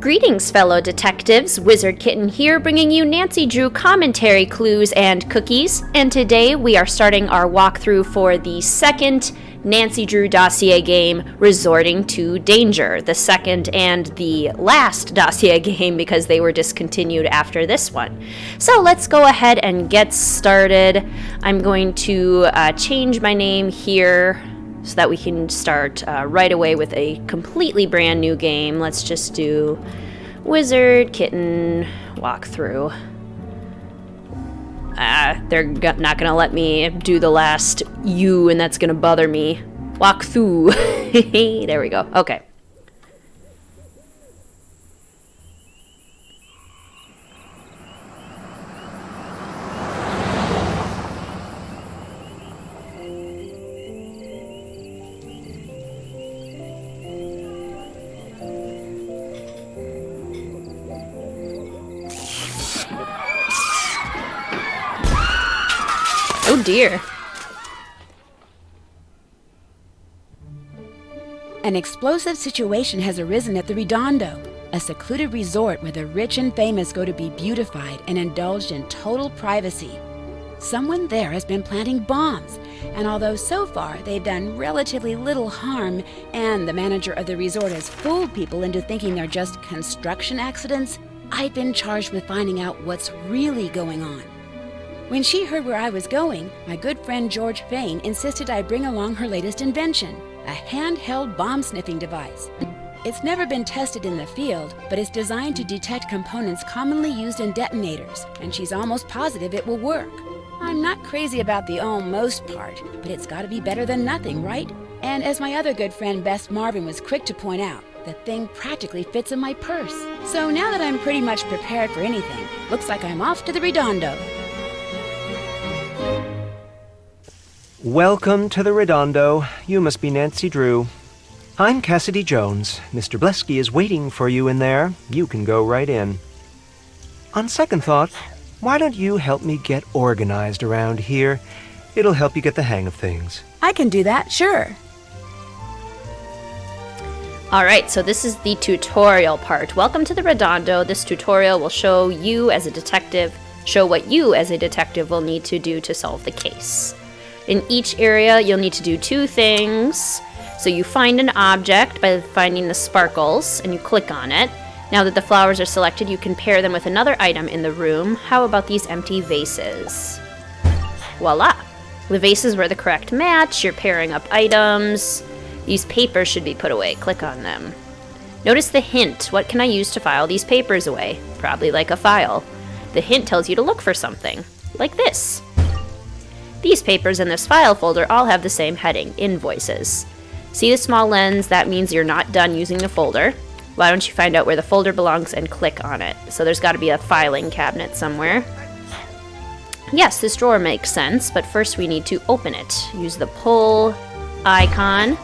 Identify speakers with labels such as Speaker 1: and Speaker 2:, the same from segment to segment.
Speaker 1: Greetings, fellow detectives. Wizard Kitten here, bringing you Nancy Drew commentary, clues, and cookies. And today we are starting our walkthrough for the second Nancy Drew dossier game, Resorting to Danger. The second and the last dossier game because they were discontinued after this one. So let's go ahead and get started. I'm going to change my name here so that we can start right away with a completely brand new game. Let's just do Wizard Kitten walkthrough. They're not gonna let me do the last U, and that's gonna bother me. Walkthrough. There we go. Okay. Oh dear.
Speaker 2: An explosive situation has arisen at the Redondo, a secluded resort where the rich and famous go to be beautified and indulged in total privacy. Someone there has been planting bombs, and although so far they've done relatively little harm, and the manager of the resort has fooled people into thinking they're just construction accidents, I've been charged with finding out what's really going on. When she heard where I was going, my good friend George Fain insisted I bring along her latest invention, a handheld bomb-sniffing device. It's never been tested in the field, but it's designed to detect components commonly used in detonators, and she's almost positive it will work. I'm not crazy about the almost part, but it's gotta be better than nothing, right? And as my other good friend Bess Marvin was quick to point out, the thing practically fits in my purse. So now that I'm pretty much prepared for anything, looks like I'm off to the Redondo.
Speaker 3: Welcome to the Redondo. You must be Nancy Drew. I'm Cassidy Jones. Mr. Bleski is waiting for you in there. You can go right in. On second thought, why don't you help me get organized around here? It'll help you get the hang of things.
Speaker 2: I can do that, sure.
Speaker 1: Alright, so this is the tutorial part. Welcome to the Redondo. This tutorial will show what you as a detective will need to do to solve the case. In each area, you'll need to do two things. So you find an object by finding the sparkles, and you click on it. Now that the flowers are selected, you can pair them with another item in the room. How about these empty vases? Voila! The vases were the correct match. You're pairing up items. These papers should be put away. Click on them. Notice the hint. What can I use to file these papers away? Probably like a file. The hint tells you to look for something, like this. These papers in this file folder all have the same heading, Invoices. See the small lens? That means you're not done using the folder. Why don't you find out where the folder belongs and click on it? So there's got to be a filing cabinet somewhere. Yes, this drawer makes sense, but first we need to open it. Use the pull icon.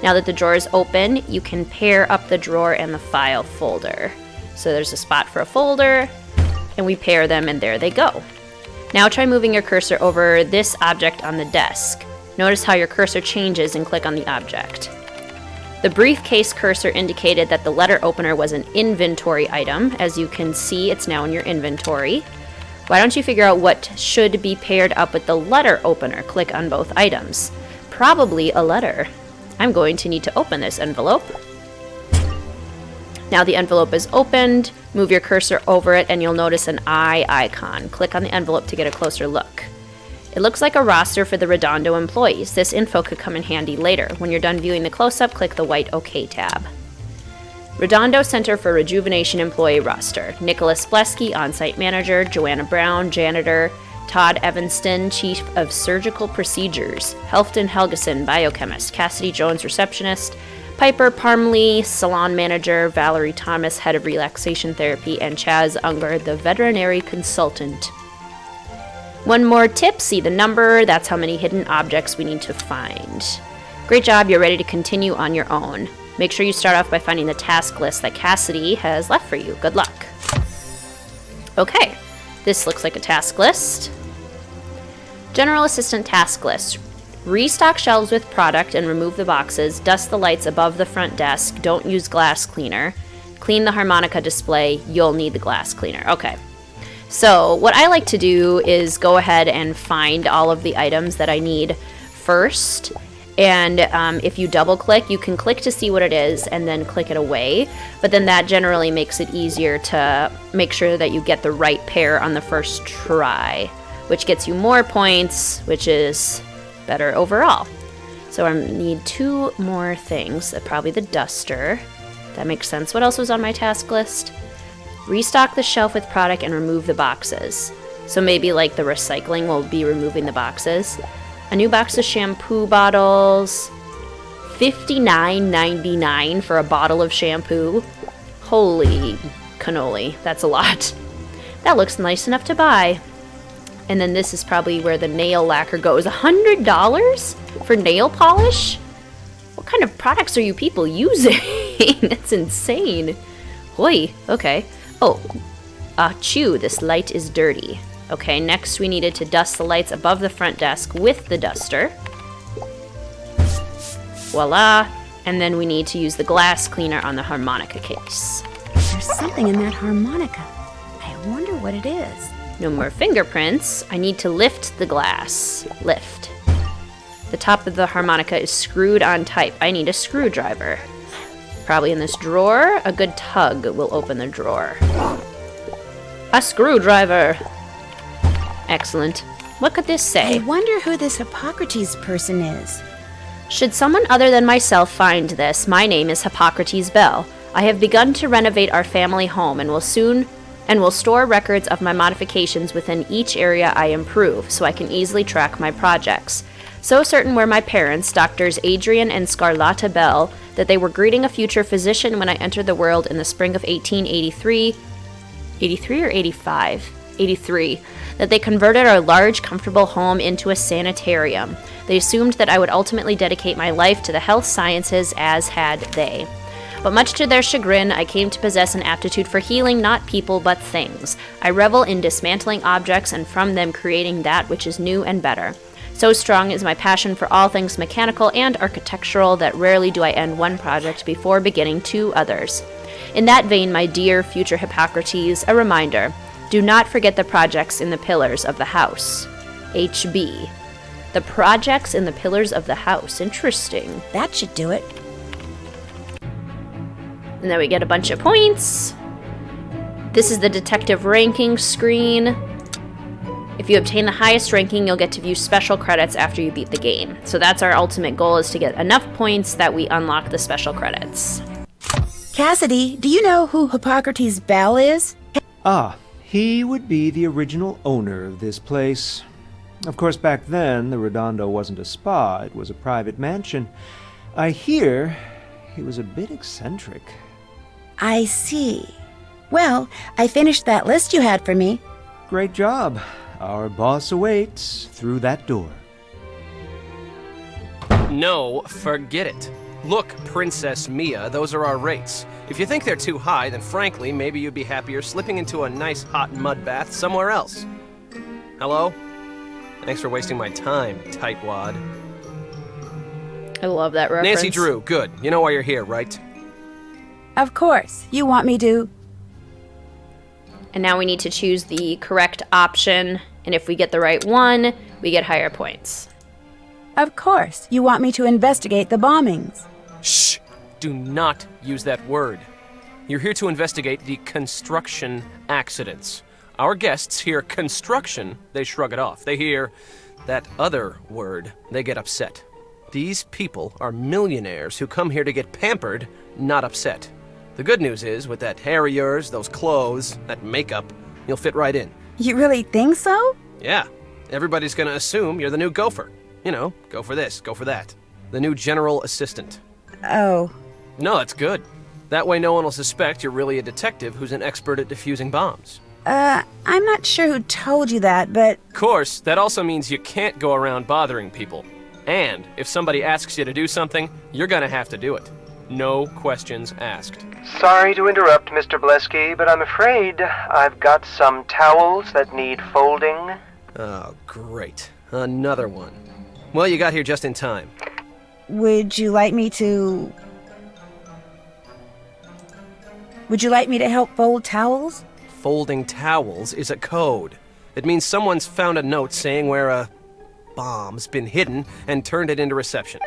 Speaker 1: Now that the drawer is open, you can pair up the drawer and the file folder. So there's a spot for a folder, and we pair them, and there they go. Now try moving your cursor over this object on the desk. Notice how your cursor changes and click on the object. The briefcase cursor indicated that the letter opener was an inventory item. As you can see, it's now in your inventory. Why don't you figure out what should be paired up with the letter opener? Click on both items. Probably a letter. I'm going to need to open this envelope. Now the envelope is opened. Move your cursor over it and you'll notice an eye icon. Click on the envelope to get a closer look. It looks like a roster for the Redondo employees. This info could come in handy later. When you're done viewing the close-up, click the white OK tab. Redondo Center for Rejuvenation Employee Roster. Nicholas Bleski, On-Site Manager. Joanna Brown, Janitor. Todd Evanston, Chief of Surgical Procedures. Helfton Helgeson, Biochemist. Cassidy Jones, Receptionist. Piper Parmley, Salon Manager. Valerie Thomas, Head of Relaxation Therapy. And Chaz Unger, the Veterinary Consultant. One more tip, see the number. That's how many hidden objects we need to find. Great job, you're ready to continue on your own. Make sure you start off by finding the task list that Cassidy has left for you. Good luck. Okay, this looks like a task list. General Assistant task list. Restock shelves with product and remove the boxes. Dust the lights above the front desk. Don't use glass cleaner. Clean the harmonica display. You'll need the glass cleaner. Okay. So what I like to do is go ahead and find all of the items that I need first. And if you double click, you can click to see what it is and then click it away. But then that generally makes it easier to make sure that you get the right pair on the first try, which gets you more points, which is better overall. So I need 2 more things, probably the duster. That makes sense. What else was on my task list? Restock the shelf with product and remove the boxes. So maybe like the recycling will be removing the boxes. A new box of shampoo bottles. $59.99 for a bottle of shampoo. Holy cannoli, that's a lot. That looks nice enough to buy. And then this is probably where the nail lacquer goes. $100 for nail polish? What kind of products are you people using? That's insane. Hoi, okay. Oh, achoo, this light is dirty. Okay, next we needed to dust the lights above the front desk with the duster. Voila. And then we need to use the glass cleaner on the harmonica case.
Speaker 2: There's something in that harmonica. I wonder what it is.
Speaker 1: No more fingerprints. I need to lift the glass. Lift. The top of the harmonica is screwed on tight. I need a screwdriver. Probably in this drawer. A good tug will open the drawer. A screwdriver. Excellent. What could this say?
Speaker 2: I wonder who this Hippocrates person is.
Speaker 1: Should someone other than myself find this, my name is Hippocrates Bell. I have begun to renovate our family home and will store records of my modifications within each area I improve, so I can easily track my projects. So certain were my parents, Doctors Adrian and Scarlata Bell, that they were greeting a future physician when I entered the world in the spring of 1883. 83 or 85? 83. That they converted our large, comfortable home into a sanitarium. They assumed that I would ultimately dedicate my life to the health sciences, as had they. But much to their chagrin, I came to possess an aptitude for healing not people but things. I revel in dismantling objects and from them creating that which is new and better. So strong is my passion for all things mechanical and architectural that rarely do I end one project before beginning 2 others. In that vein, my dear future Hippocrates, a reminder, do not forget the projects in the pillars of the house. HB. The projects in the pillars of the house. Interesting.
Speaker 2: That should do it.
Speaker 1: And then we get a bunch of points. This is the detective ranking screen. If you obtain the highest ranking, you'll get to view special credits after you beat the game. So that's our ultimate goal, is to get enough points that we unlock the special credits.
Speaker 2: Cassidy, do you know who Hippocrates Bell is?
Speaker 3: Ah, he would be the original owner of this place. Of course, back then, the Redondo wasn't a spa, it was a private mansion. I hear he was a bit eccentric.
Speaker 2: I see. Well, I finished that list you had for me.
Speaker 3: Great job. Our boss awaits through that door.
Speaker 4: No, forget it. Look, Princess Mia, those are our rates. If you think they're too high, then frankly, maybe you'd be happier slipping into a nice hot mud bath somewhere else. Hello? Thanks for wasting my time, tightwad.
Speaker 1: I love that reference.
Speaker 4: Nancy Drew, good. You know why you're here, right?
Speaker 2: Of course. You want me to...
Speaker 1: And now we need to choose the correct option, and if we get the right one, we get higher points.
Speaker 2: Of course. You want me to investigate the bombings.
Speaker 4: Shh! Do not use that word. You're here to investigate the construction accidents. Our guests hear construction, they shrug it off. They hear that other word, they get upset. These people are millionaires who come here to get pampered, not upset. The good news is, with that hair of yours, those clothes, that makeup, you'll fit right in.
Speaker 2: You really think so?
Speaker 4: Yeah. Everybody's gonna assume you're the new gopher. You know, go for this, go for that. The new general assistant.
Speaker 2: Oh.
Speaker 4: No, that's good. That way no one will suspect you're really a detective who's an expert at defusing bombs.
Speaker 2: I'm not sure who told you that, but...
Speaker 4: Of course, that also means you can't go around bothering people. And if somebody asks you to do something, you're gonna have to do it. No questions asked.
Speaker 3: Sorry to interrupt, Mr. Bleski, but I'm afraid I've got some towels that need folding.
Speaker 4: Oh, great. Another one. Well, you got here just in time.
Speaker 2: Would you like me to... Would you like me to help fold towels?
Speaker 4: Folding towels is a code. It means someone's found a note saying where a bomb's been hidden and turned it into reception.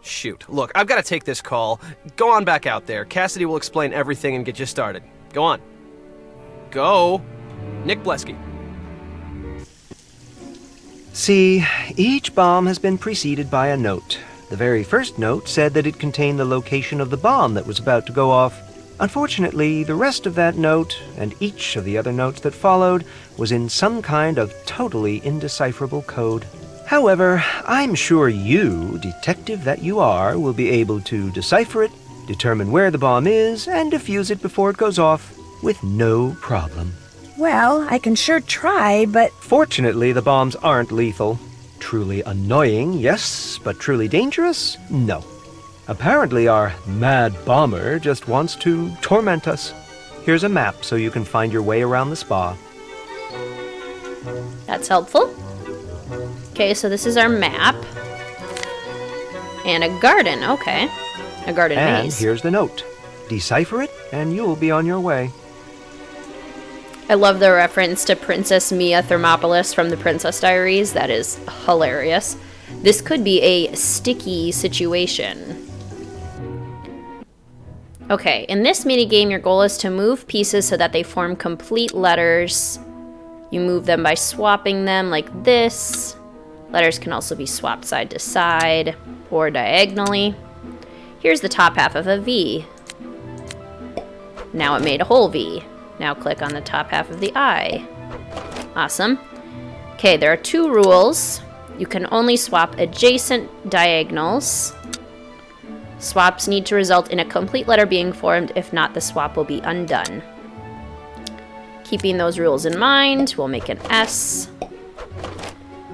Speaker 4: Shoot, look, I've got to take this call. Go on back out there. Cassidy will explain everything and get you started. Go on. Go. Nick Bleski.
Speaker 3: See, each bomb has been preceded by a note. The very first note said that it contained the location of the bomb that was about to go off. Unfortunately, the rest of that note, and each of the other notes that followed, was in some kind of totally indecipherable code. However, I'm sure you, detective that you are, will be able to decipher it, determine where the bomb is, and defuse it before it goes off with no problem.
Speaker 2: Well, I can sure try, but...
Speaker 3: Fortunately, the bombs aren't lethal. Truly annoying, yes, but truly dangerous? No. Apparently, our mad bomber just wants to torment us. Here's a map so you can find your way around the spa.
Speaker 1: That's helpful. Okay, so this is our map. And a garden, okay. A garden maze.
Speaker 3: And here's the note. Decipher it, and you'll be on your way.
Speaker 1: I love the reference to Princess Mia Thermopolis from the Princess Diaries. That is hilarious. This could be a sticky situation. Okay, in this minigame, your goal is to move pieces so that they form complete letters. You move them by swapping them like this. Letters can also be swapped side to side or diagonally. Here's the top half of a V. Now it made a whole V. Now click on the top half of the I. Awesome. Okay, there are two rules. You can only swap adjacent diagonals. Swaps need to result in a complete letter being formed. If not, the swap will be undone. Keeping those rules in mind, we'll make an S.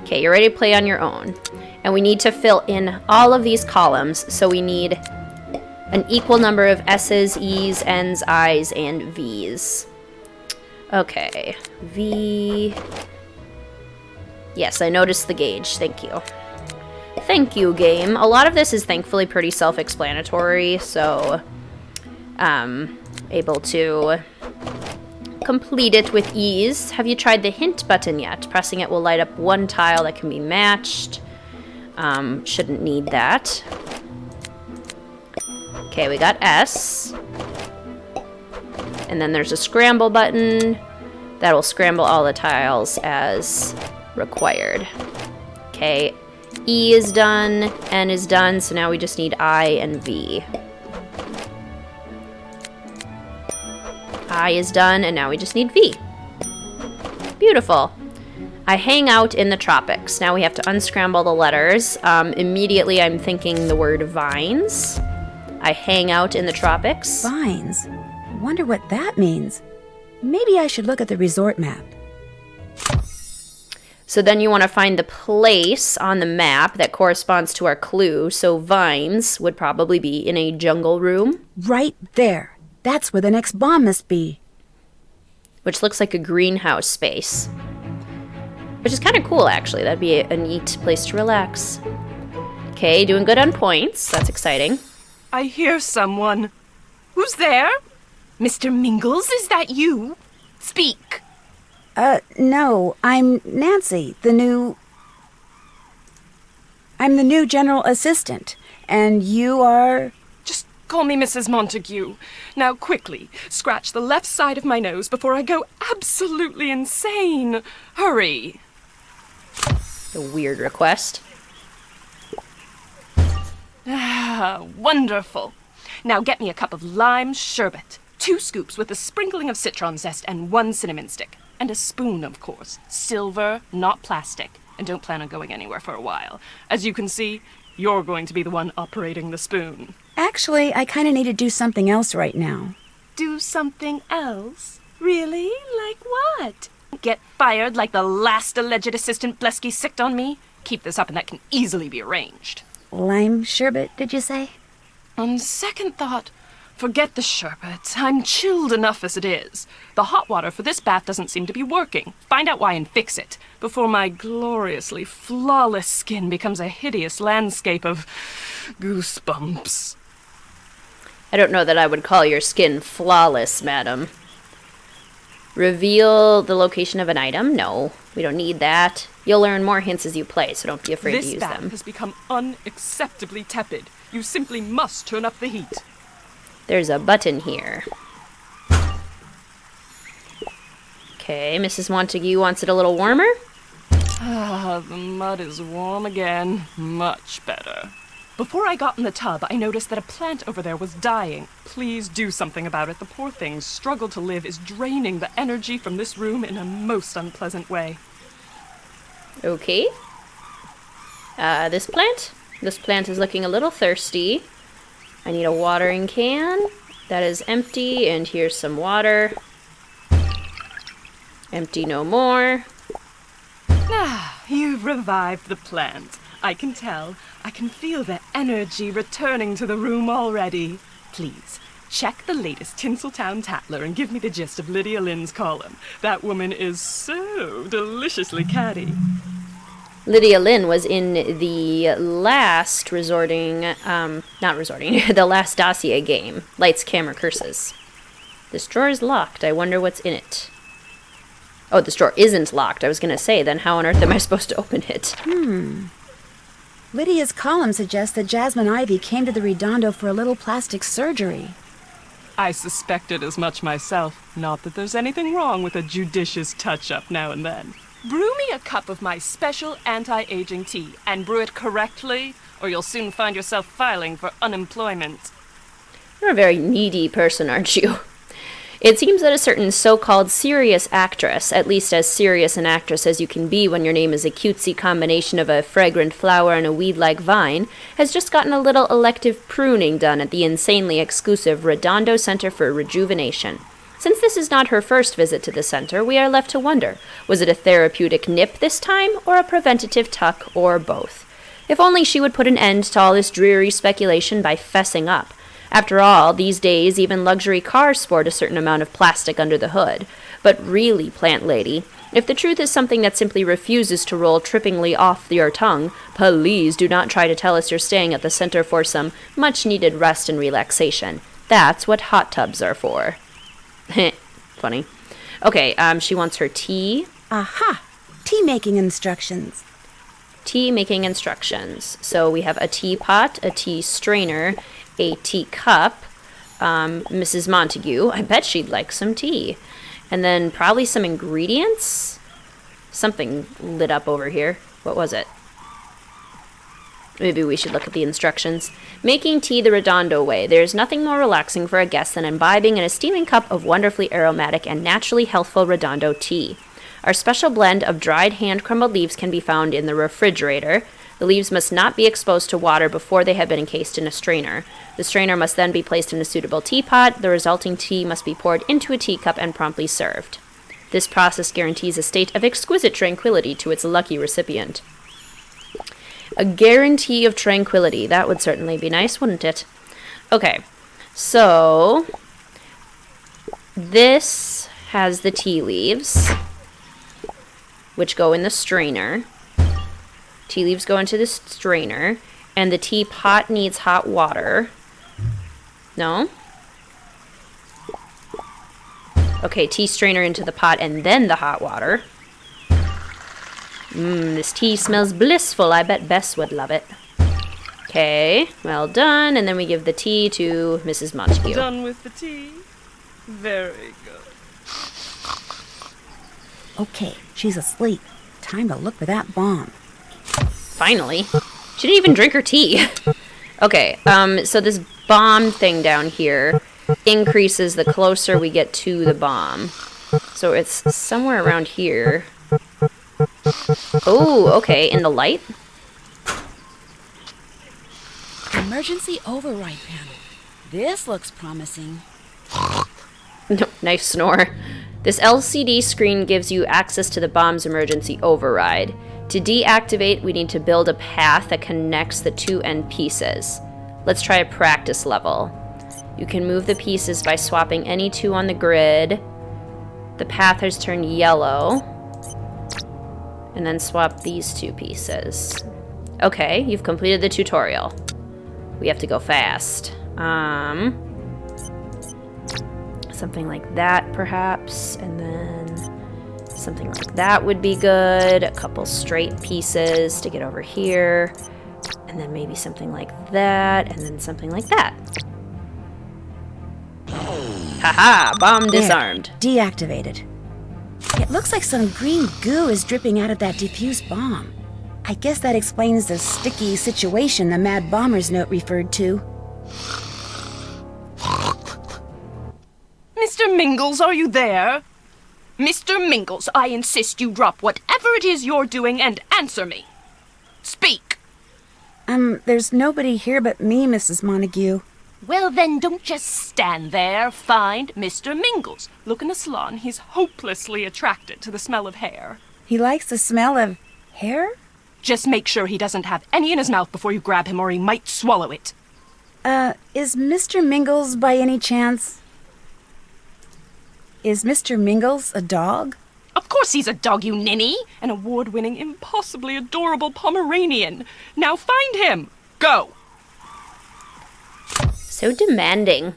Speaker 1: Okay, you're ready to play on your own. And we need to fill in all of these columns, so we need an equal number of S's, E's, N's, I's, and V's. Okay, V. Yes, I noticed the gauge. Thank you. Thank you, game. A lot of this is thankfully pretty self-explanatory, so able to complete it with ease. Have you tried the hint button yet? Pressing it will light up one tile that can be matched. Shouldn't need that. Okay, we got S. And then there's a scramble button that will scramble all the tiles as required. Okay, E is done, N is done, so now we just need I and V. I is done, and now we just need V. Beautiful. I hang out in the tropics. Now we have to unscramble the letters. Immediately I'm thinking the word vines. I hang out in the tropics.
Speaker 2: Vines? Wonder what that means. Maybe I should look at the resort map.
Speaker 1: So then you want to find the place on the map that corresponds to our clue. So vines would probably be in a jungle room.
Speaker 2: Right there. That's where the next bomb must be.
Speaker 1: Which looks like a greenhouse space. Which is kind of cool, actually. That'd be a neat place to relax. Okay, doing good on points. That's exciting.
Speaker 5: I hear someone. Who's there? Mr. Mingles, is that you? Speak.
Speaker 2: No, I'm Nancy, I'm the new general assistant, and you are...
Speaker 5: Just call me Mrs. Montague. Now, quickly, scratch the left side of my nose before I go absolutely insane. Hurry.
Speaker 1: A weird request.
Speaker 5: Ah, wonderful. Now get me a cup of lime sherbet, 2 scoops with a sprinkling of citron zest and 1 cinnamon stick. And a spoon, of course. Silver, not plastic. And don't plan on going anywhere for a while. As you can see, you're going to be the one operating the spoon.
Speaker 2: Actually, I kind of need to do something else right now.
Speaker 5: Do something else? Really? Like what? Get fired like the last alleged assistant Bleski sicked on me? Keep this up and that can easily be arranged.
Speaker 2: Lime sherbet, did you say?
Speaker 5: On second thought, forget the sherbet. I'm chilled enough as it is. The hot water for this bath doesn't seem to be working. Find out why and fix it, before my gloriously flawless skin becomes a hideous landscape of goosebumps.
Speaker 1: I don't know that I would call your skin flawless, madam. Reveal the location of an item? No, we don't need that. You'll learn more hints as you play, so don't be afraid to use them.
Speaker 5: This bath has become unacceptably tepid. You simply must turn up the heat.
Speaker 1: There's a button here. Okay, Mrs. Montague wants it a little warmer?
Speaker 5: Ah, the mud is warm again. Much better. Before I got in the tub, I noticed that a plant over there was dying. Please do something about it. The poor thing's struggle to live is draining the energy from this room in a most unpleasant way.
Speaker 1: Okay. This plant? This plant is looking a little thirsty. I need a watering can. That is empty, and here's some water. Empty no more.
Speaker 5: Ah, you've revived the plant. I can tell. I can feel the energy returning to the room already. Please, check the latest Tinseltown Tatler and give me the gist of Lydia Lynn's column. That woman is so deliciously catty.
Speaker 1: Lydia Lynn was in the last the last dossier game, Lights, Camera, Curses. This drawer is locked. I wonder what's in it. Oh, this drawer isn't locked. I was going to say, then how on earth am I supposed to open it?
Speaker 2: Lydia's column suggests that Jasmine Ivy came to the Redondo for a little plastic surgery.
Speaker 5: I suspected as much myself. Not that there's anything wrong with a judicious touch-up now and then. Brew me a cup of my special anti-aging tea, and brew it correctly, or you'll soon find yourself filing for unemployment.
Speaker 1: You're a very needy person, aren't you? It seems that a certain so-called serious actress, at least as serious an actress as you can be when your name is a cutesy combination of a fragrant flower and a weed-like vine, has just gotten a little elective pruning done at the insanely exclusive Redondo Center for Rejuvenation. Since this is not her first visit to the center, we are left to wonder, was it a therapeutic nip this time, or a preventative tuck, or both? If only she would put an end to all this dreary speculation by fessing up. After all, these days, even luxury cars sport a certain amount of plastic under the hood. But really, plant lady, if the truth is something that simply refuses to roll trippingly off your tongue, please do not try to tell us you're staying at the center for some much-needed rest and relaxation. That's what hot tubs are for. Funny. Okay, she wants her tea.
Speaker 2: Aha! Tea-making instructions.
Speaker 1: Tea-making instructions. So we have a teapot, a tea strainer, a teacup, Mrs. Montague. I bet she'd like some tea. And then probably some ingredients. Something lit up over here. What was it? Maybe we should look at the instructions. Making tea the Redondo way. There is nothing more relaxing for a guest than imbibing in a steaming cup of wonderfully aromatic and naturally healthful Redondo tea. Our special blend of dried hand-crumbled leaves can be found in the refrigerator. The leaves must not be exposed to water before they have been encased in a strainer. The strainer must then be placed in a suitable teapot. The resulting tea must be poured into a teacup and promptly served. This process guarantees a state of exquisite tranquility to its lucky recipient. A guarantee of tranquility. That would certainly be nice, wouldn't it? Okay, so this has the tea leaves, which go in the strainer. Tea leaves go into the strainer, and the teapot needs hot water. No? Okay, tea strainer into the pot and then the hot water. This tea smells blissful. I bet Bess would love it. Okay, well done. And then we give the tea to Mrs. Montague.
Speaker 5: Done with the tea? Very good.
Speaker 2: Okay, she's asleep. Time to look for that bomb.
Speaker 1: Finally. She didn't even drink her tea. Okay, so this bomb thing down here increases the closer we get to the bomb. So it's somewhere around here. Oh, okay, in the light?
Speaker 2: Emergency override panel. This looks promising.
Speaker 1: Nice snore. This LCD screen gives you access to the bomb's emergency override. To deactivate, we need to build a path that connects the two end pieces. Let's try a practice level. You can move the pieces by swapping any two on the grid. The path has turned yellow. And then swap these two pieces. Okay, you've completed the tutorial. We have to go fast. Something like that, perhaps. And then something like that would be good. A couple straight pieces to get over here. And then maybe something like that. And then something like that. Haha! Bomb disarmed.
Speaker 2: Deactivated. It looks like some green goo is dripping out of that diffuse bomb. I guess that explains the sticky situation the Mad Bomber's note referred to.
Speaker 5: Mr. Mingles, are you there? Mr. Mingles, I insist you drop whatever it is you're doing and answer me. Speak.
Speaker 2: There's nobody here but me, Mrs. Montague.
Speaker 5: Well, then don't just stand there. Find Mr. Mingles. Look in the salon. He's hopelessly attracted to the smell of hair.
Speaker 2: He likes the smell of hair?
Speaker 5: Just make sure he doesn't have any in his mouth before you grab him or he might swallow it.
Speaker 2: Is Mr. Mingles by any chance... Is Mr. Mingles a dog?
Speaker 5: Of course he's a dog, you ninny. An award-winning, impossibly adorable Pomeranian. Now find him. Go.
Speaker 1: So demanding.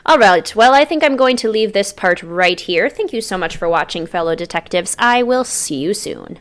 Speaker 1: All right, well, I think I'm going to leave this part right here. Thank you so much for watching, fellow detectives. I will see you soon.